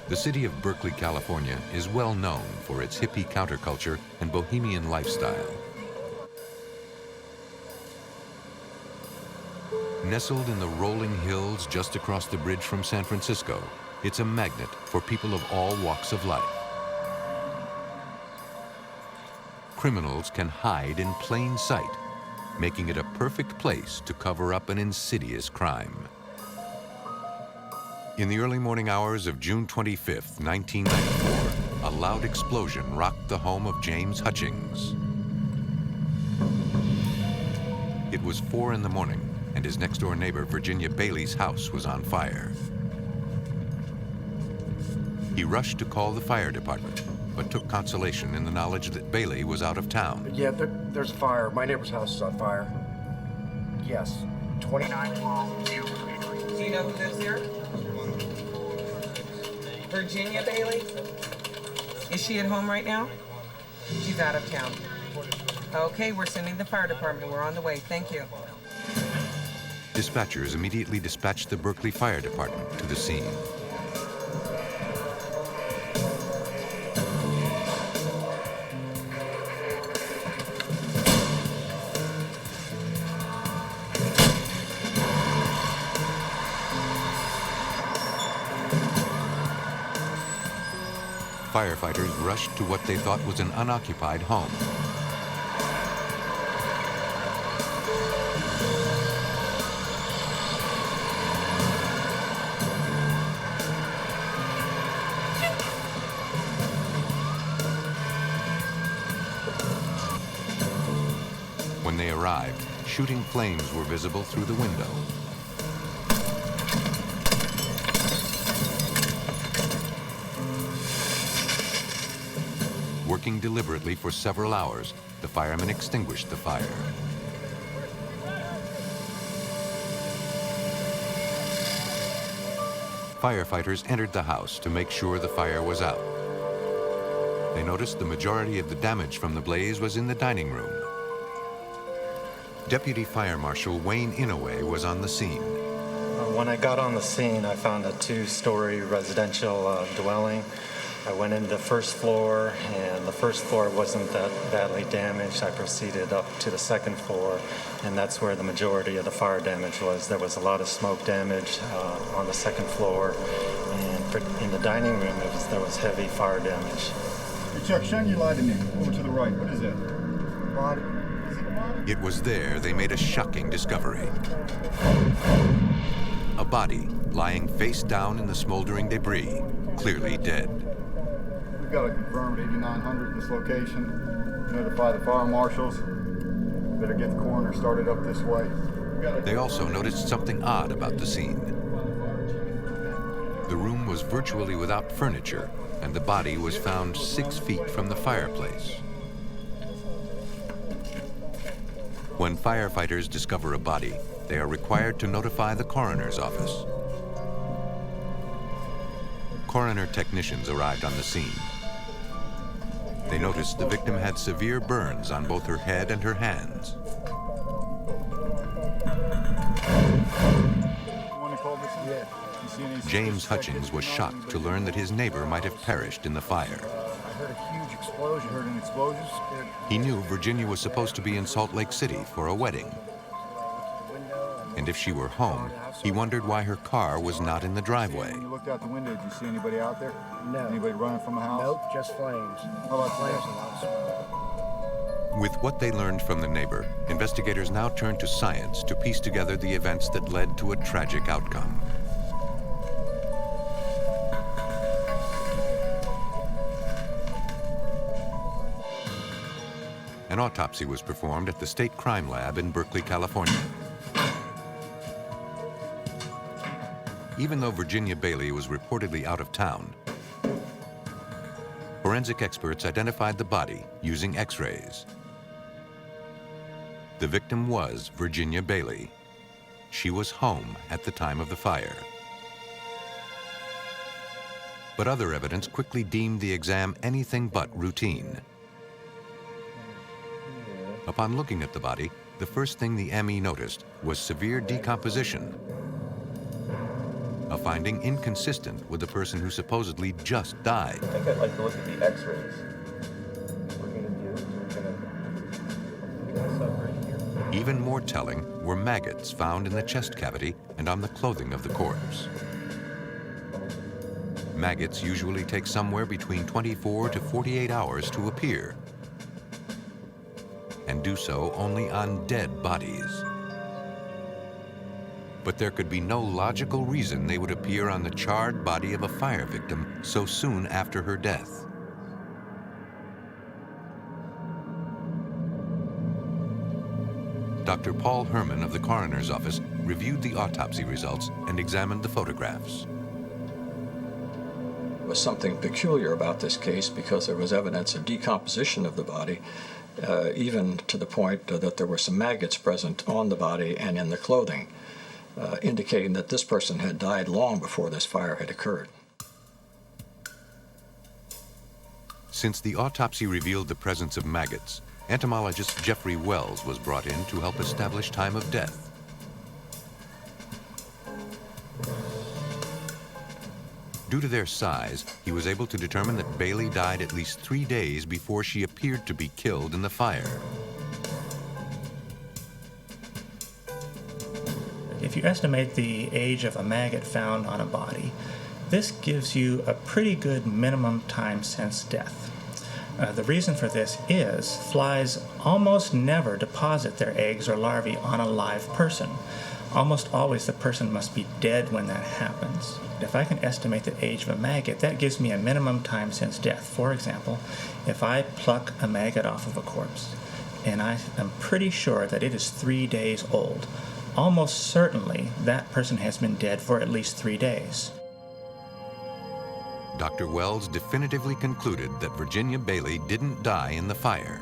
The city of Berkeley, California is well known for its hippie counterculture and bohemian lifestyle. Nestled in the rolling hills just across the bridge from San Francisco, it's a magnet for people of all walks of life. Criminals can hide in plain sight, making it a perfect place to cover up an insidious crime. In the early morning hours of June 25th, 1994, a loud explosion rocked the home of James Hutchings. It was 4 in the morning, and his next-door neighbor Virginia Bailey's house was on fire. He rushed to call the fire department, but took consolation in the knowledge that Bailey was out of town. Yeah, there's a fire. My neighbor's house is on fire. Yes, 2912. Do you know who lives there? Virginia Bailey? Is she at home right now? She's out of town. Okay, we're sending the fire department. We're on the way. Thank you. Dispatchers immediately dispatched the Berkeley Fire Department to the scene. Firefighters rushed to what they thought was an unoccupied home. When they arrived, shooting flames were visible through the window. Working deliberately for several hours, the firemen extinguished the fire. Firefighters entered the house to make sure the fire was out. They noticed the majority of the damage from the blaze was in the dining room. Deputy Fire Marshal Wayne Inouye was on the scene. When I got on the scene, I found a 2-story residential dwelling. I went into the first floor, and the first floor wasn't that badly damaged. I proceeded up to the second floor, and that's where the majority of the fire damage was. There was a lot of smoke damage on the second floor, and in the dining room, there was heavy fire damage. Hey Chuck, shine your light in there. Over to the right. What is that? Body. Is it a body? It was there they made a shocking discovery. A body lying face down in the smoldering debris, clearly dead. We've got a confirmed 8900 in this location. Notify the fire marshals. Better get the coroner started up this way. They also noticed something odd about the scene. The room was virtually without furniture, and the body was found 6 feet from the fireplace. When firefighters discover a body, they are required to notify the coroner's office. Coroner technicians arrived on the scene. They noticed the victim had severe burns on both her head and her hands. James Hutchings was shocked to learn that his neighbor might have perished in the fire. I heard a huge explosion. Heard an explosion? He knew Virginia was supposed to be in Salt Lake City for a wedding. And if she were home, he wondered why her car was not in the driveway. When you looked out the window, did you see anybody out there? No. Anybody running from the house? Nope, just flames. How about Flames flames? and lots of smoke. With what they learned from the neighbor, investigators now turned to science to piece together the events that led to a tragic outcome. An autopsy was performed at the State Crime Lab in Berkeley, California. Even though Virginia Bailey was reportedly out of town, forensic experts identified the body using X-rays. The victim was Virginia Bailey. She was home at the time of the fire. But other evidence quickly deemed the exam anything but routine. Upon looking at the body, the first thing the ME noticed was severe decomposition. a finding inconsistent with the person who supposedly just died. I think I'd like to look at the x-rays. We're going to do, we're going to sub right here. Even more telling were maggots found in the chest cavity and on the clothing of the corpse. Maggots usually take somewhere between 24 to 48 hours to appear, and do so only on dead bodies. But there could be no logical reason they would appear on the charred body of a fire victim so soon after her death. Dr. Paul Herman of the coroner's office reviewed the autopsy results and examined the photographs. There was something peculiar about this case because there was evidence of decomposition of the body, even to the point that there were some maggots present on the body and in the clothing, indicating that this person had died long before this fire had occurred. Since the autopsy revealed the presence of maggots, entomologist Jeffrey Wells was brought in to help establish time of death. Due to their size, he was able to determine that Bailey died at least 3 days before she appeared to be killed in the fire. If you estimate the age of a maggot found on a body, this gives you a pretty good minimum time since death. The reason for this is flies almost never deposit their eggs or larvae on a live person. Almost always the person must be dead when that happens. If I can estimate the age of a maggot, that gives me a minimum time since death. For example, if I pluck a maggot off of a corpse, and I am pretty sure that it is 3 days old, almost certainly that person has been dead for at least 3 days. Dr. Wells definitively concluded that Virginia Bailey didn't die in the fire.